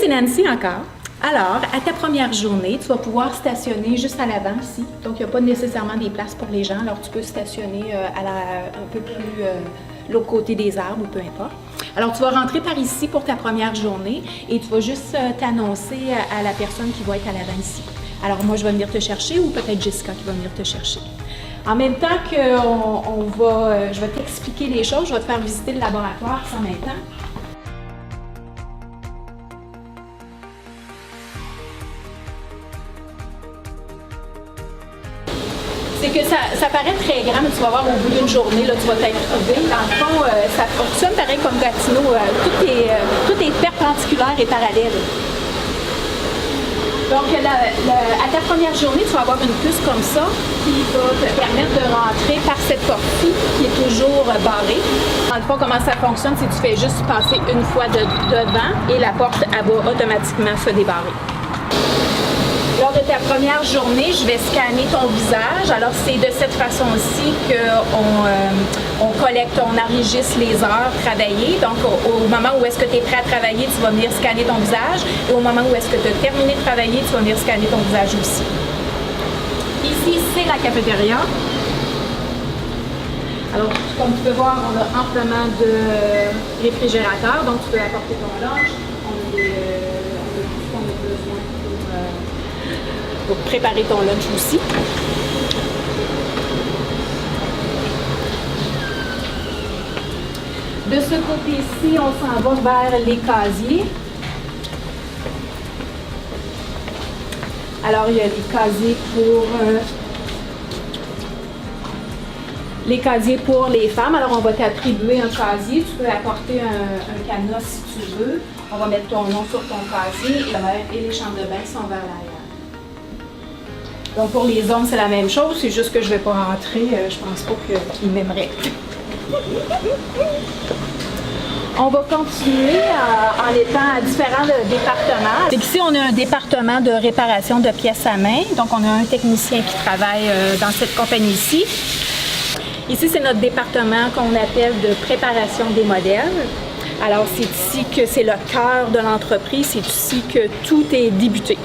Nancy encore. Alors, à ta première journée, tu vas pouvoir stationner juste à l'avant ici. Donc, il n'y a pas nécessairement des places pour les gens. Alors, tu peux stationner un peu plus l'autre côté des arbres ou peu importe. Alors, tu vas rentrer par ici pour ta première journée et tu vas juste t'annoncer à la personne qui va être à l'avant ici. Alors, moi, je vais venir te chercher ou peut-être Jessica qui va venir te chercher. En même temps que je vais t'expliquer les choses, je vais te faire visiter le laboratoire en même temps. C'est que ça paraît très grand, mais tu vas voir au bout d'une journée, là, tu vas t'être trouvé. Dans le fond, ça fonctionne pareil comme Gatineau. Tout est perpendiculaire et parallèle. Donc, à ta première journée, tu vas avoir une puce comme ça qui va te permettre de rentrer par cette porte-ci qui est toujours barrée. Dans le fond, comment ça fonctionne, c'est que tu fais juste passer une fois devant et la porte, elle va automatiquement se débarrer. Lors de ta première journée, je vais scanner ton visage. Alors, c'est de cette façon-ci qu'on collecte, on enregistre les heures travaillées. Donc, au moment où est-ce que tu es prêt à travailler, tu vas venir scanner ton visage. Et au moment où est-ce que tu as terminé de travailler, tu vas venir scanner ton visage aussi. Ici, c'est la cafétéria. Alors, comme tu peux voir, on a amplement de réfrigérateurs. Donc, tu peux apporter ton lunch. On a tout ce qu'on a besoin pour préparer ton lunch aussi. De ce côté-ci, on s'en va vers les casiers. Alors, il y a les casiers pour les femmes. Alors, on va t'attribuer un casier. Tu peux apporter un cadenas si tu veux. On va mettre ton nom sur ton casier et les chambres de bain sont vers l'arrière. Donc, pour les hommes, c'est la même chose. C'est juste que je ne vais pas rentrer. Je pense pas qu'ils m'aimeraient. On va continuer en étant à différents départements. Ici, on a un département de réparation de pièces à main. Donc, on a un technicien qui travaille dans cette compagnie-ci. Ici, c'est notre département qu'on appelle de préparation des modèles. Alors, c'est ici que c'est le cœur de l'entreprise. C'est ici que tout est débuté.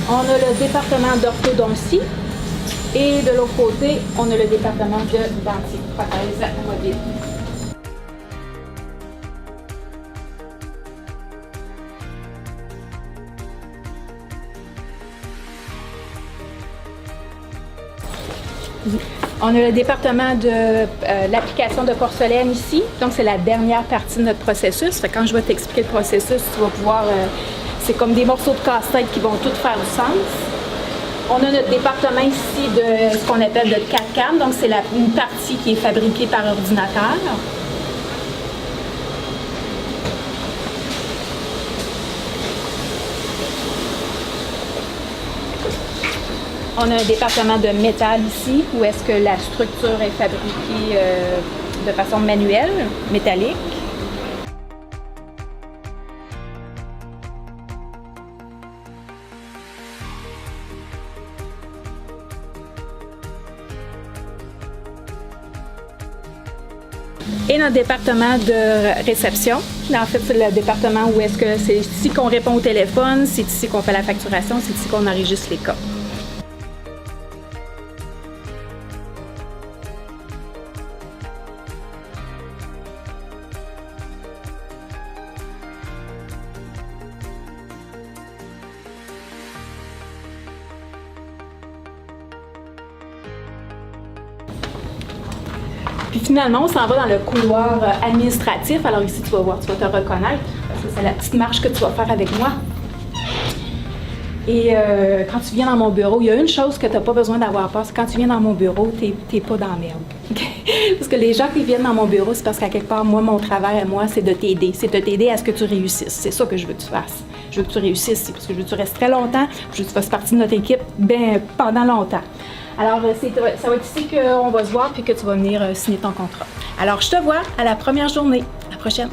On a le département d'orthodontie et de l'autre côté, on a le département de dentier, prothèse mobile. On a le département de l'application de porcelaine ici. Donc, c'est la dernière partie de notre processus. Fait que quand je vais t'expliquer le processus, tu vas pouvoir... c'est comme des morceaux de casse-tête qui vont tous faire du sens. On a notre département ici de ce qu'on appelle de CAD/CAM. Donc, c'est une partie qui est fabriquée par ordinateur. On a un département de métal ici, où est-ce que la structure est fabriquée de façon manuelle, métallique. Et notre département de réception. En fait, c'est le département où est-ce que c'est ici qu'on répond au téléphone, c'est ici qu'on fait la facturation, c'est ici qu'on enregistre les cas. Puis finalement, on s'en va dans le couloir administratif. Alors ici, tu vas voir, tu vas te reconnaître, parce que c'est la petite marche que tu vas faire avec moi. Et quand tu viens dans mon bureau, il y a une chose que tu n'as pas besoin d'avoir peur, c'est quand tu viens dans mon bureau, tu n'es pas dans la merde. Parce que les gens qui viennent dans mon bureau, c'est parce qu'à quelque part, moi, mon travail à moi, c'est de t'aider. C'est de t'aider à ce que tu réussisses. C'est ça que je veux que tu fasses. Je veux que tu réussisses, parce que je veux que tu restes très longtemps, je veux que tu fasses partie de notre équipe pendant longtemps. Alors, ça va être ici qu'on va se voir puis que tu vas venir signer ton contrat. Alors, je te vois à la première journée. À la prochaine!